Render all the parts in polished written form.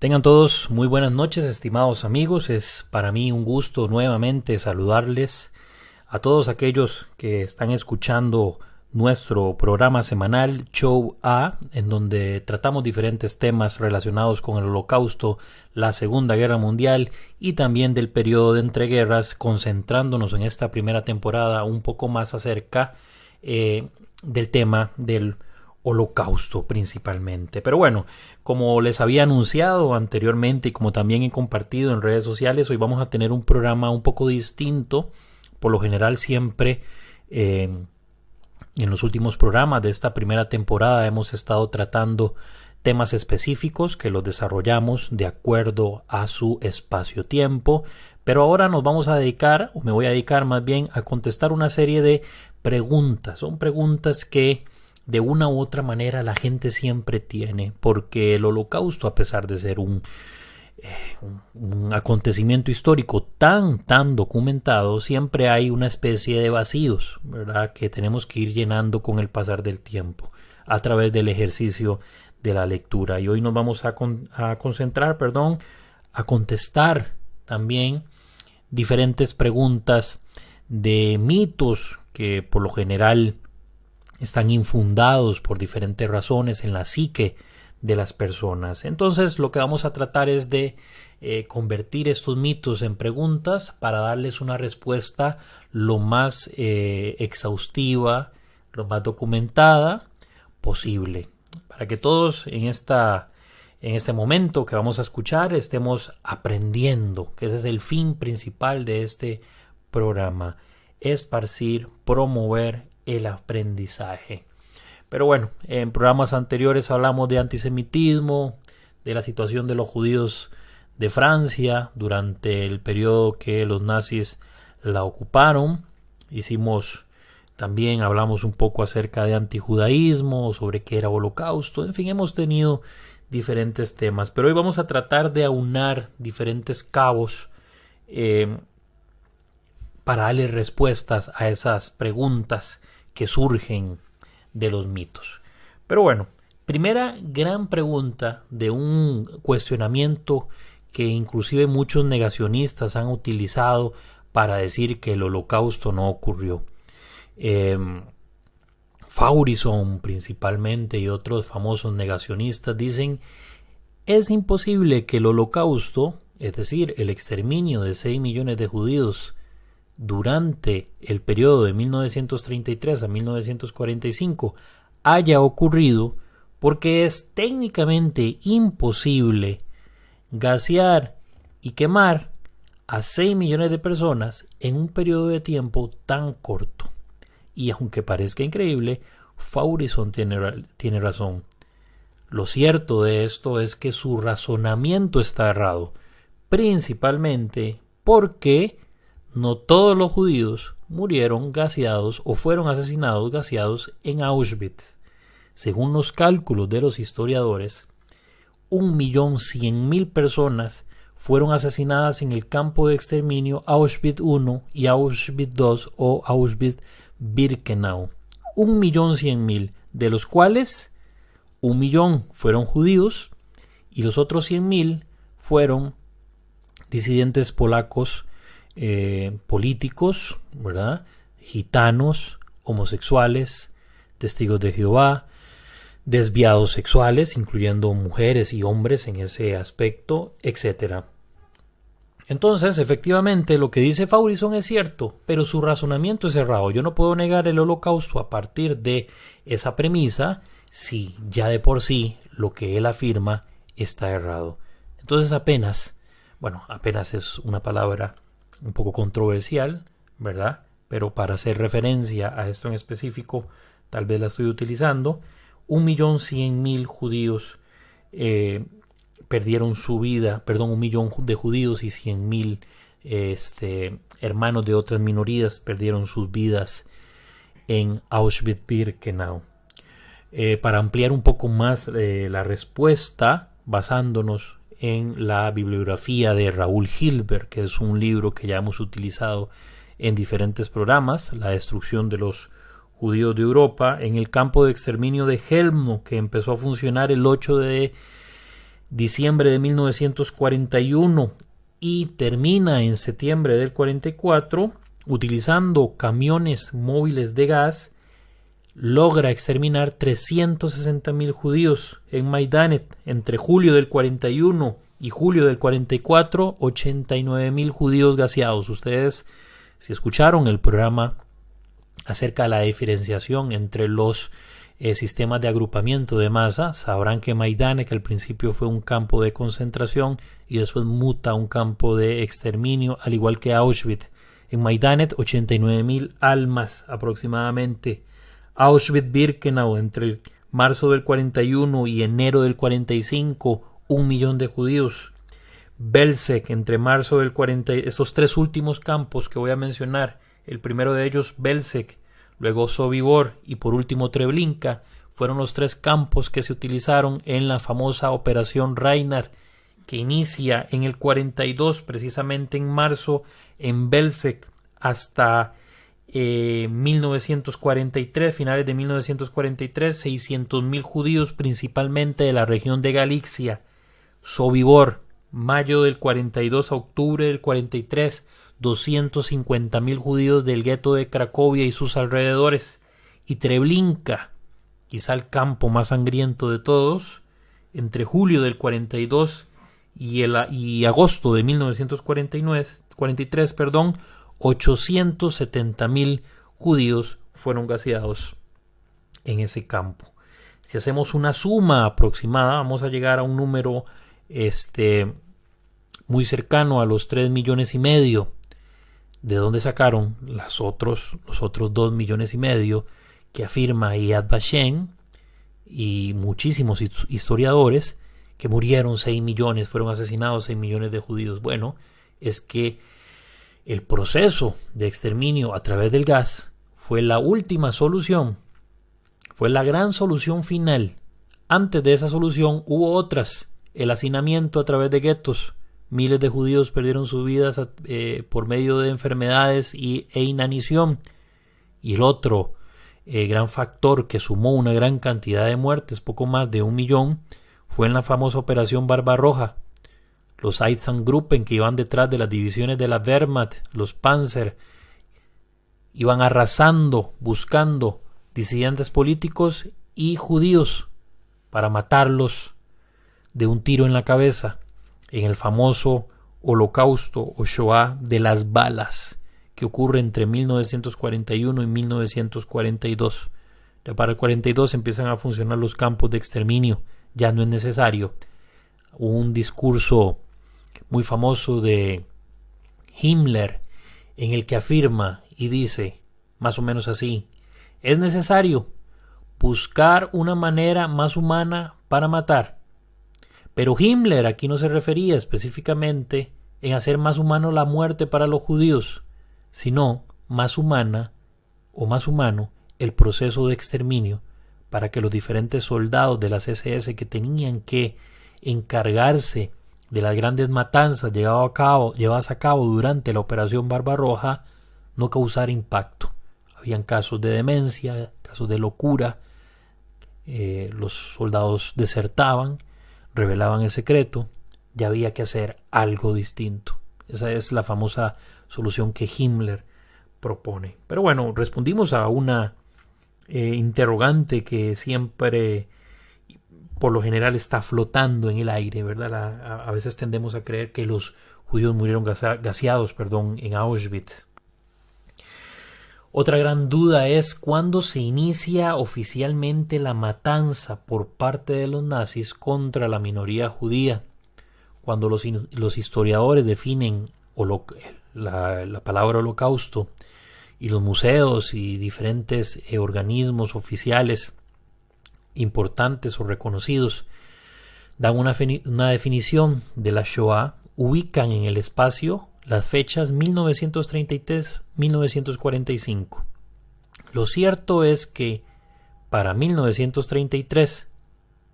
Tengan todos muy buenas noches, estimados amigos. Es para mí un gusto nuevamente saludarles a todos aquellos que están escuchando nuestro programa semanal Show A, en donde tratamos diferentes temas relacionados con el Holocausto, la Segunda Guerra Mundial y también del periodo de entreguerras, concentrándonos en esta primera temporada un poco más acerca del tema del Holocausto principalmente. Pero bueno, como les había anunciado anteriormente y como también he compartido en redes sociales, hoy vamos a tener un programa un poco distinto. Por lo general siempre en los últimos programas de esta primera temporada hemos estado tratando temas específicos que los desarrollamos de acuerdo a su espacio-tiempo, pero ahora nos vamos a dedicar, o me voy a dedicar más bien, a contestar una serie de preguntas. Son preguntas que de una u otra manera la gente siempre tiene, porque el Holocausto, a pesar de ser un acontecimiento histórico tan documentado, siempre hay una especie de vacíos, ¿verdad?, que tenemos que ir llenando con el pasar del tiempo a través del ejercicio de la lectura. Y hoy nos vamos a concentrar, a contestar también diferentes preguntas de mitos que por lo general están infundados por diferentes razones en la psique de las personas. Entonces lo que vamos a tratar es de convertir estos mitos en preguntas para darles una respuesta lo más exhaustiva, lo más documentada posible, para que todos en este momento que vamos a escuchar estemos aprendiendo, que ese es el fin principal de este programa: esparcir, promover el aprendizaje. Pero bueno, en programas anteriores hablamos de antisemitismo, de la situación de los judíos de Francia durante el periodo que los nazis la ocuparon. Hablamos un poco acerca de antijudaísmo, sobre qué era Holocausto. En fin, hemos tenido diferentes temas, pero hoy vamos a tratar de aunar diferentes cabos para darle respuestas a esas preguntas que surgen de los mitos. Pero bueno, primera gran pregunta de un cuestionamiento que inclusive muchos negacionistas han utilizado para decir que el Holocausto no ocurrió. Faurisson principalmente y otros famosos negacionistas dicen: es imposible que el Holocausto, es decir, el exterminio de 6 millones de judíos durante el periodo de 1933 a 1945 haya ocurrido, porque es técnicamente imposible gasear y quemar a 6 millones de personas en un periodo de tiempo tan corto. Y aunque parezca increíble, Faurisson tiene razón. Lo cierto de esto es que su razonamiento está errado, principalmente porque no todos los judíos murieron gaseados o fueron asesinados gaseados en Auschwitz. Según los cálculos de los historiadores, 1.100.000 personas fueron asesinadas en el campo de exterminio Auschwitz I y Auschwitz II o Auschwitz-Birkenau. 1.100.000, de los cuales 1.000.000 fueron judíos y los otros 100.000 fueron disidentes polacos, políticos, ¿verdad?, gitanos, homosexuales, testigos de Jehová, desviados sexuales, incluyendo mujeres y hombres en ese aspecto, etc. Entonces, efectivamente, lo que dice Faurisson es cierto, pero su razonamiento es errado. Yo no puedo negar el Holocausto a partir de esa premisa si ya de por sí lo que él afirma está errado. Entonces apenas es una palabra un poco controversial, ¿verdad? Pero para hacer referencia a esto en específico, tal vez la estoy utilizando. 1.100.000 judíos perdieron su vida, 1.000.000 de judíos y 100.000 hermanos de otras minorías perdieron sus vidas en Auschwitz-Birkenau. Para ampliar un poco más la respuesta, basándonos en la bibliografía de Raúl Hilberg, que es un libro que ya hemos utilizado en diferentes programas, La destrucción de los judíos de Europa, en el campo de exterminio de Helmno, que empezó a funcionar el 8 de diciembre de 1941 y termina en septiembre del 44, utilizando camiones móviles de gas, logra exterminar 360.000 judíos en Maidanet. Entre julio del 41 y julio del 44, 89.000 judíos gaseados. Ustedes, si escucharon el programa acerca de la diferenciación entre los sistemas de agrupamiento de masa, sabrán que Maidanek, que al principio fue un campo de concentración y después muta a un campo de exterminio, al igual que Auschwitz. En Maidanek, 89.000 almas aproximadamente. Auschwitz-Birkenau, entre marzo del 41 y enero del 45, 1 millón de judíos. Belzec, entre marzo del 40, estos tres últimos campos que voy a mencionar, el primero de ellos Belzec, luego Sobibor y por último Treblinka, fueron los tres campos que se utilizaron en la famosa Operación Reinhard, que inicia en el 42, precisamente en marzo, en Belzec, hasta 1943, finales de 1943, 600.000 judíos, principalmente de la región de Galicia. Sobibor, mayo del 42 a octubre del 43, 250.000 judíos del gueto de Cracovia y sus alrededores. Y Treblinka, quizá el campo más sangriento de todos, entre julio del 42 y agosto de 1943, 870.000 judíos fueron gaseados en ese campo. Si hacemos una suma aproximada, vamos a llegar a un número muy cercano a los 3,5 millones. ¿De dónde sacaron los otros 2,5 millones que afirma Yad Vashem y muchísimos historiadores, que murieron 6 millones, fueron asesinados 6 millones de judíos? Bueno, es que el proceso de exterminio a través del gas fue la última solución, fue la gran solución final. Antes de esa solución hubo otras: el hacinamiento a través de guetos. Miles de judíos perdieron sus vidas por medio de enfermedades e inanición. Y el otro gran factor que sumó una gran cantidad de muertes, poco más de 1 millón, fue en la famosa Operación Barbarroja. Los Einsatzgruppen, que iban detrás de las divisiones de la Wehrmacht, los Panzer, iban arrasando, buscando disidentes políticos y judíos para matarlos de un tiro en la cabeza, en el famoso Holocausto o Shoah de las balas, que ocurre entre 1941 y 1942. Ya para el 42 empiezan a funcionar los campos de exterminio, ya no es necesario. Un discurso muy famoso de Himmler en el que afirma y dice más o menos así: es necesario buscar una manera más humana para matar. Pero Himmler aquí no se refería específicamente en hacer más humano la muerte para los judíos, sino más humana o más humano el proceso de exterminio, para que los diferentes soldados de las SS que tenían que encargarse de las grandes matanzas llevadas a cabo durante la Operación Barbarroja no causara impacto. Habían casos de demencia, casos de locura, los soldados desertaban, revelaban el secreto, ya había que hacer algo distinto. Esa es la famosa solución que Himmler propone. Pero bueno, respondimos a una interrogante que siempre, por lo general, está flotando en el aire, ¿verdad? A veces tendemos a creer que los judíos murieron gaseados en Auschwitz. Otra gran duda es cuándo se inicia oficialmente la matanza por parte de los nazis contra la minoría judía. Cuando los historiadores definen la palabra holocausto, y los museos y diferentes organismos oficiales importantes o reconocidos dan una definición de la Shoah, ubican en el espacio las fechas 1933-1945. Lo cierto es que para 1933,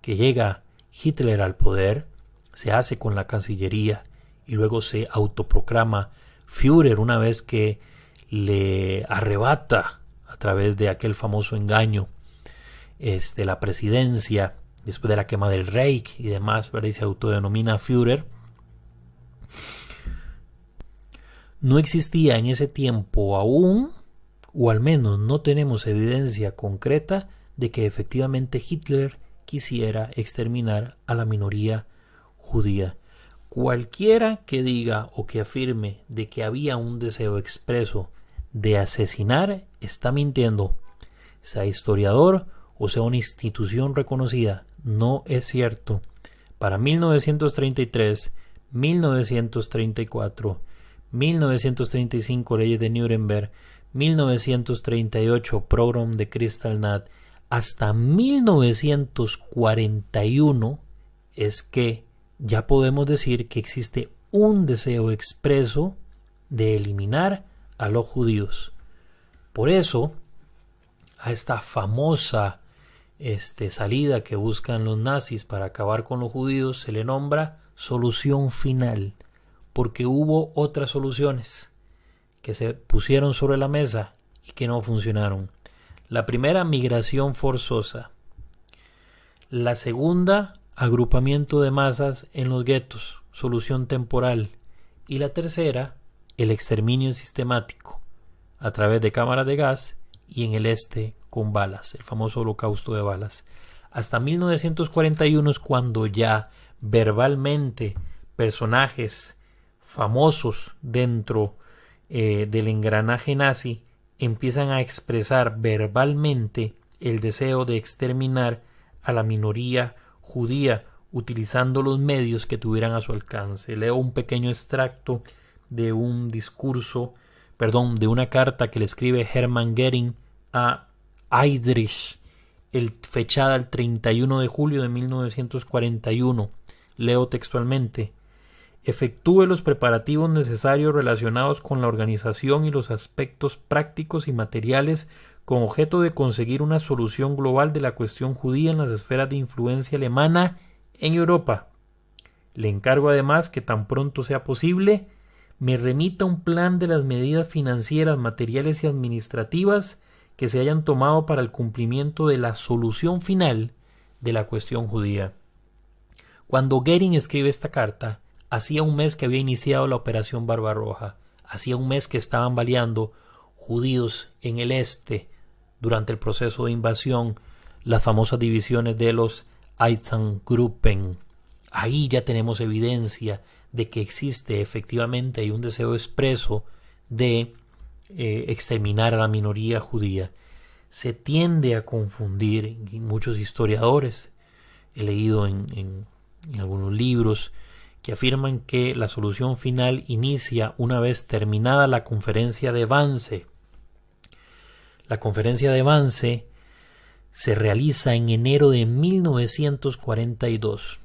que llega Hitler al poder, se hace con la Cancillería y luego se autoproclama Führer una vez que le arrebata a través de aquel famoso engaño la presidencia después de la quema del Reich y demás, ¿verdad? Y se autodenomina Führer. No existía en ese tiempo aún, o al menos no tenemos evidencia concreta de que efectivamente Hitler quisiera exterminar a la minoría judía. Cualquiera que diga o que afirme de que había un deseo expreso de asesinar está mintiendo, sea historiador o sea una institución reconocida. No es cierto. Para 1933, 1934, 1935 leyes de Nuremberg, 1938 pogrom de Kristallnacht, hasta 1941 es que ya podemos decir que existe un deseo expreso de eliminar a los judíos. Por eso, a esta famosa salida que buscan los nazis para acabar con los judíos se le nombra solución final, porque hubo otras soluciones que se pusieron sobre la mesa y que no funcionaron. La primera, migración forzosa. La segunda, agrupamiento de masas en los guetos, solución temporal. Y la tercera, el exterminio sistemático, a través de cámaras de gas y en el este con balas, el famoso holocausto de balas. Hasta 1941 es cuando ya verbalmente personajes famosos dentro del engranaje nazi empiezan a expresar verbalmente el deseo de exterminar a la minoría judía utilizando los medios que tuvieran a su alcance. Leo un pequeño extracto de un discurso, de una carta que le escribe Hermann Göring a Heydrich, fechada el 31 de julio de 1941. Leo textualmente: efectúe los preparativos necesarios relacionados con la organización y los aspectos prácticos y materiales con objeto de conseguir una solución global de la cuestión judía en las esferas de influencia alemana en Europa. Le encargo además que tan pronto sea posible me remita un plan de las medidas financieras, materiales y administrativas que se hayan tomado para el cumplimiento de la solución final de la cuestión judía. Cuando Göring escribe esta carta, hacía un mes que había iniciado la Operación Barbarroja, hacía un mes que estaban baleando judíos en el este durante el proceso de invasión, las famosas divisiones de los Einsatzgruppen. Ahí ya tenemos evidencia de que existe efectivamente hay un deseo expreso de exterminar a la minoría judía. Se tiende a confundir, y muchos historiadores, he leído en algunos libros, que afirman que la solución final inicia una vez terminada la conferencia de Wannsee. La conferencia de Wannsee se realiza en enero de 1942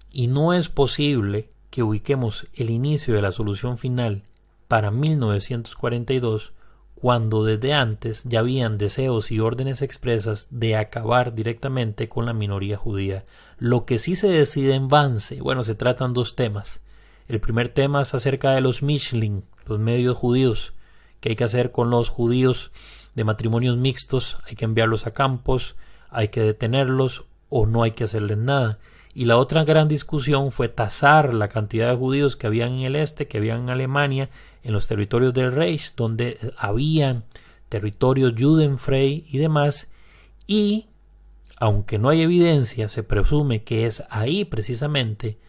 y no es posible que ubiquemos el inicio de la solución final para 1942 cuando desde antes ya habían deseos y órdenes expresas de acabar directamente con la minoría judía. Lo que sí se decide en Wannsee, se tratan dos temas. El primer tema es acerca de los Mischling, los medios judíos, que hay que hacer con los judíos de matrimonios mixtos, hay que enviarlos a campos, hay que detenerlos o no hay que hacerles nada. Y la otra gran discusión fue tasar la cantidad de judíos que habían en el este, que habían en Alemania, en los territorios del Reich, donde había territorios judenfrei y demás, y aunque no hay evidencia, se presume que es ahí precisamente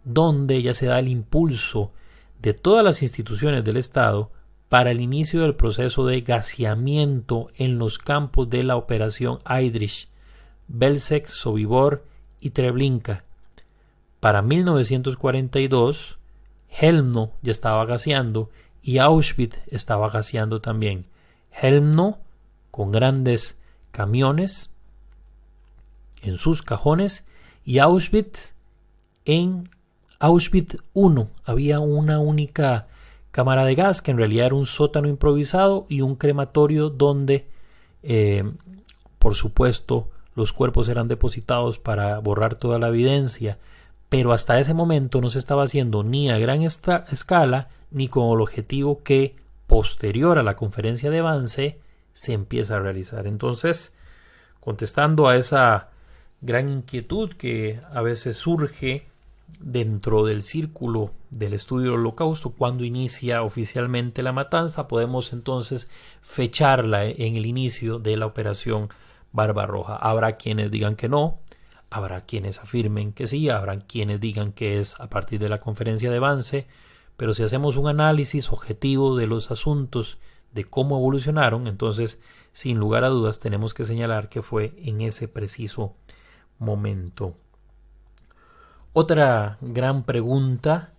donde ya se da el impulso de todas las instituciones del Estado para el inicio del proceso de gaseamiento en los campos de la Operación Heydrich, Belzec, Sobibor y Treblinka. Para 1942, Chelmno ya estaba gaseando y Auschwitz estaba gaseando también. Chelmno con grandes camiones en sus cajones y Auschwitz en Auschwitz I había una única cámara de gas que en realidad era un sótano improvisado y un crematorio donde por supuesto los cuerpos eran depositados para borrar toda la evidencia, pero hasta ese momento no se estaba haciendo ni a gran escala ni con el objetivo que posterior a la conferencia de Wannsee se empieza a realizar. Entonces, contestando a esa gran inquietud que a veces surge dentro del círculo del estudio del Holocausto. Cuando inicia oficialmente la matanza, podemos entonces fecharla en el inicio de la operación Barbarroja. Habrá quienes digan que no, habrá quienes afirmen que sí, habrá quienes digan que es a partir de la conferencia de Wannsee, pero si hacemos un análisis objetivo de los asuntos, de cómo evolucionaron, entonces sin lugar a dudas tenemos que señalar que fue en ese preciso momento. Otra gran pregunta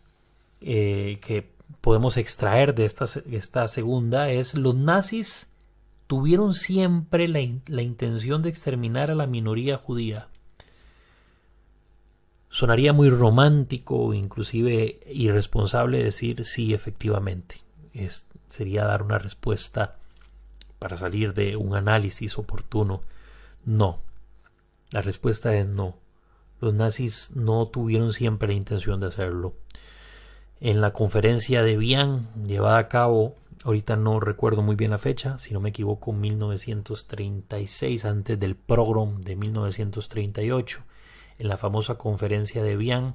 que podemos extraer de esta segunda es: ¿los nazis tuvieron siempre la intención de exterminar a la minoría judía? Sonaría muy romántico o inclusive irresponsable decir sí, efectivamente. Sería dar una respuesta para salir de un análisis oportuno. No. La respuesta es no. Los nazis no tuvieron siempre la intención de hacerlo. En la conferencia de Vian, llevada a cabo, ahorita no recuerdo muy bien la fecha, si no me equivoco, 1936, antes del pogrom de 1938, en la famosa conferencia de Vian,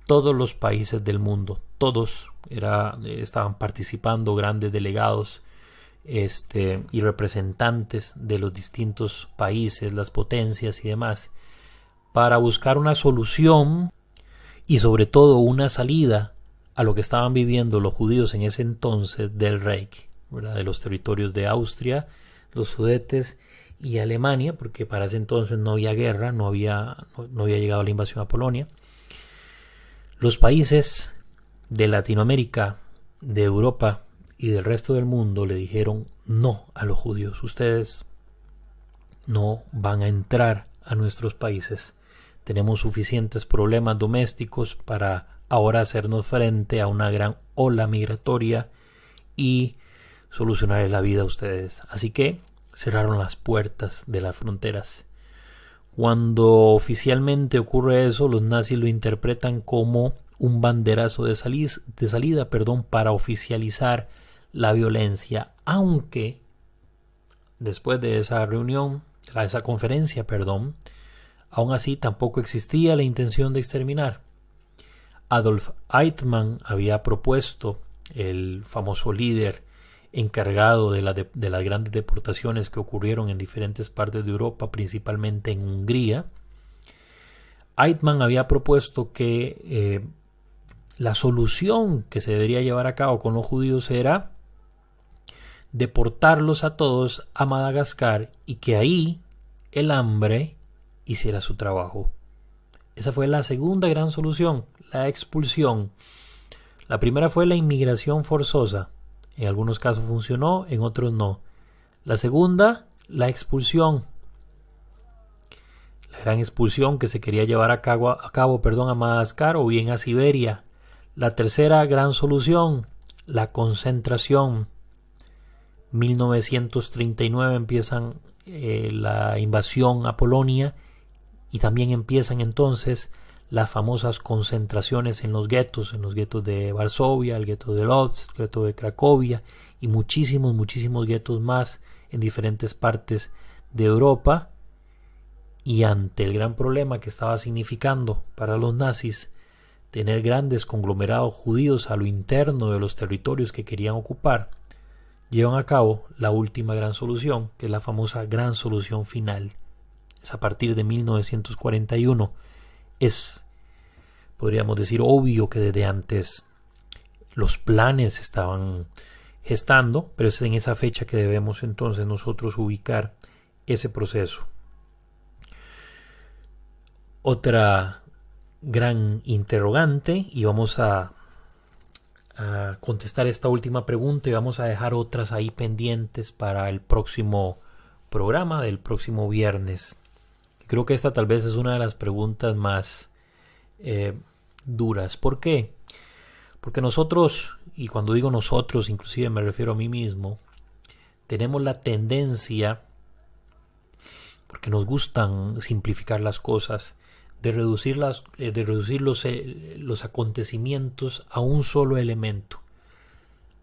todos los países del mundo, todos estaban participando, grandes delegados y representantes de los distintos países, las potencias y demás, para buscar una solución y sobre todo una salida a lo que estaban viviendo los judíos en ese entonces del Reich, ¿verdad? De los territorios de Austria, los Sudetes y Alemania, porque para ese entonces no había guerra, no había llegado la invasión a Polonia. Los países de Latinoamérica, de Europa y del resto del mundo le dijeron no a los judíos. Ustedes no van a entrar a nuestros países. Tenemos suficientes problemas domésticos para ahora hacernos frente a una gran ola migratoria y solucionar la vida a ustedes. Así que cerraron las puertas de las fronteras. Cuando oficialmente ocurre eso, los nazis lo interpretan como un banderazo de salida, para oficializar la violencia, aunque después de esa reunión, de esa conferencia, aún así tampoco existía la intención de exterminar. Adolf Eichmann había propuesto, el famoso líder encargado de las grandes deportaciones que ocurrieron en diferentes partes de Europa, principalmente en Hungría. Eichmann había propuesto que la solución que se debería llevar a cabo con los judíos era deportarlos a todos a Madagascar y que ahí el hambre hiciera su trabajo. Esa fue la segunda gran solución, la expulsión. La primera fue la inmigración forzosa. En algunos casos funcionó, en otros no. La segunda, la expulsión. La gran expulsión que se quería llevar a cabo, a Madagascar o bien a Siberia. La tercera gran solución, la concentración. 1939 empiezan la invasión a Polonia y también empiezan entonces las famosas concentraciones en los guetos de Varsovia, el gueto de Lodz, el gueto de Cracovia y muchísimos guetos más en diferentes partes de Europa. Y ante el gran problema que estaba significando para los nazis tener grandes conglomerados judíos a lo interno de los territorios que querían ocupar, llevan a cabo la última gran solución, que es la famosa gran solución final. Es a partir de 1941. Es, podríamos decir, obvio que desde antes los planes estaban gestando, pero es en esa fecha que debemos entonces nosotros ubicar ese proceso. Otra gran interrogante, y vamos a contestar esta última pregunta y vamos a dejar otras ahí pendientes para el próximo programa del próximo viernes. Creo que esta tal vez es una de las preguntas más duras. ¿Por qué? Porque nosotros, y cuando digo nosotros inclusive me refiero a mí mismo, tenemos la tendencia, porque nos gustan simplificar las cosas, de reducir los acontecimientos a un solo elemento.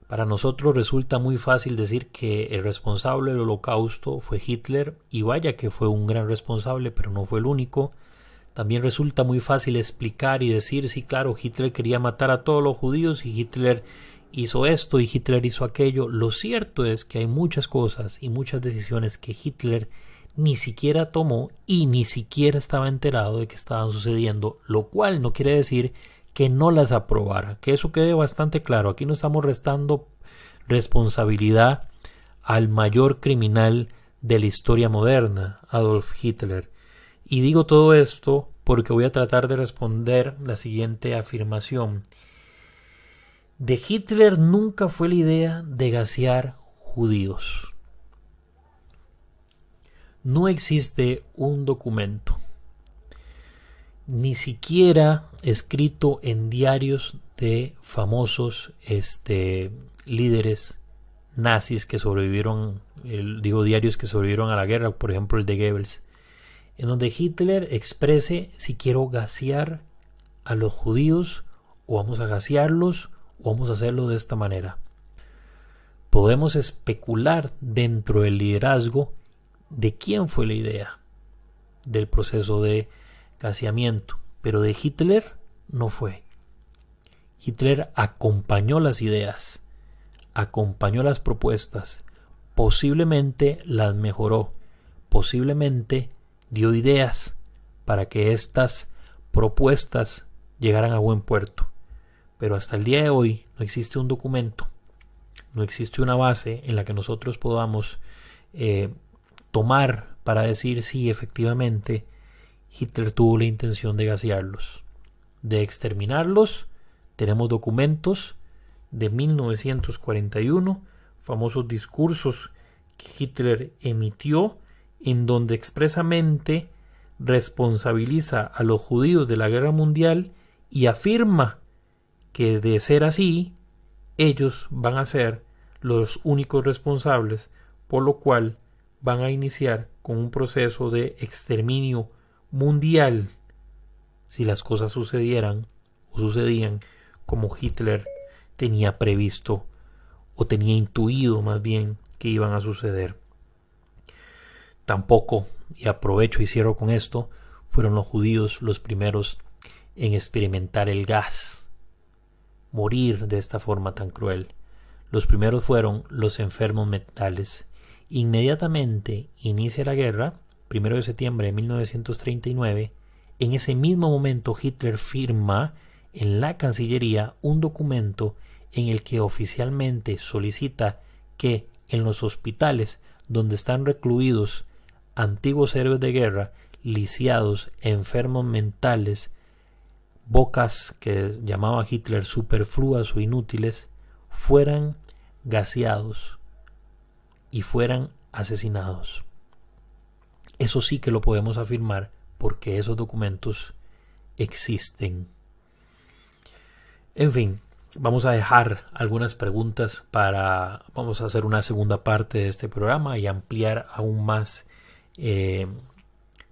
Para nosotros resulta muy fácil decir que el responsable del Holocausto fue Hitler, y vaya que fue un gran responsable, pero no fue el único. También resulta muy fácil explicar y decir, sí, claro, Hitler quería matar a todos los judíos y Hitler hizo esto y Hitler hizo aquello. Lo cierto es que hay muchas cosas y muchas decisiones que Hitler ni siquiera tomó y ni siquiera estaba enterado de que estaban sucediendo, lo cual no quiere decir que no las aprobara, que eso quede bastante claro. Aquí no estamos restando responsabilidad al mayor criminal de la historia moderna, Adolf Hitler. Y digo todo esto porque voy a tratar de responder la siguiente afirmación. De Hitler nunca fue la idea de gasear judíos. No existe un documento, ni siquiera escrito en diarios de famosos líderes nazis que sobrevivieron, diarios que sobrevivieron a la guerra, por ejemplo el de Goebbels, en donde Hitler exprese si quiero gasear a los judíos o vamos a gasearlos o vamos a hacerlo de esta manera. Podemos especular dentro del liderazgo de quién fue la idea del proceso de gaseamiento, pero de Hitler no fue. Hitler acompañó las ideas, acompañó las propuestas, posiblemente las mejoró, posiblemente dio ideas para que estas propuestas llegaran a buen puerto, pero hasta el día de hoy no existe un documento, no existe una base en la que nosotros podamos tomar para decir sí, efectivamente Hitler tuvo la intención de gasearlos, de exterminarlos. Tenemos documentos de 1941, famosos discursos que Hitler emitió, en donde expresamente responsabiliza a los judíos de la guerra mundial y afirma que, de ser así, ellos van a ser los únicos responsables, por lo cual van a iniciar con un proceso de exterminio mundial si las cosas sucedieran o sucedían como Hitler tenía previsto o tenía intuido más bien que iban a suceder. Tampoco, y aprovecho y cierro con esto, fueron los judíos los primeros en experimentar el gas, morir de esta forma tan cruel. Los primeros fueron los enfermos mentales. Inmediatamente inicia la guerra, 1 de septiembre de 1939, en ese mismo momento Hitler firma en la Cancillería un documento en el que oficialmente solicita que en los hospitales donde están recluidos antiguos héroes de guerra, lisiados, enfermos mentales, bocas que llamaba Hitler superfluas o inútiles, fueran gaseados y fueran asesinados. Eso sí que lo podemos afirmar porque esos documentos existen. En fin, vamos a dejar algunas preguntas vamos a hacer una segunda parte de este programa y ampliar aún más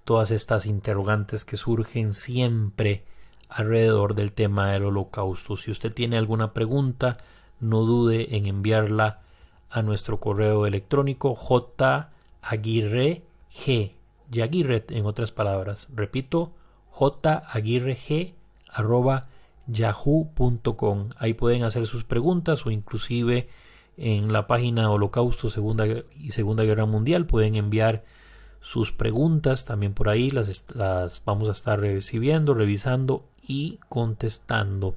todas estas interrogantes que surgen siempre alrededor del tema del Holocausto. Si usted tiene alguna pregunta, no dude en enviarla a nuestro correo electrónico jaguirreg, Yaguirre en otras palabras, repito, jaguirreg@yahoo.com. Ahí pueden hacer sus preguntas o inclusive en la página Holocausto Segunda Guerra Mundial pueden enviar sus preguntas. También por ahí las vamos a estar recibiendo, revisando y contestando.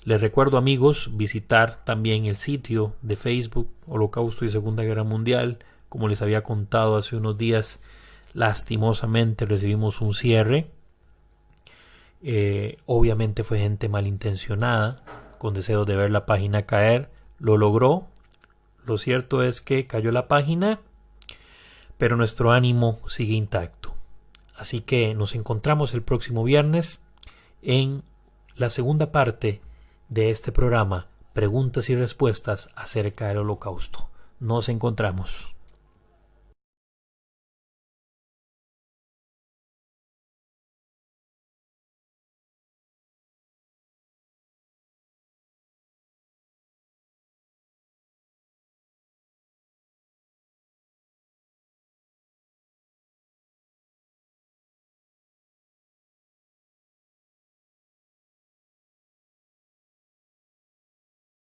Les recuerdo, amigos, visitar también el sitio de Facebook Holocausto y Segunda Guerra Mundial. Como les había contado hace unos días, lastimosamente recibimos un cierre. Obviamente fue gente malintencionada con deseos de ver la página caer. Lo logró. Lo cierto es que cayó la página, pero nuestro ánimo sigue intacto. Así que nos encontramos el próximo viernes en la segunda parte de este programa, preguntas y respuestas acerca del Holocausto. Nos encontramos.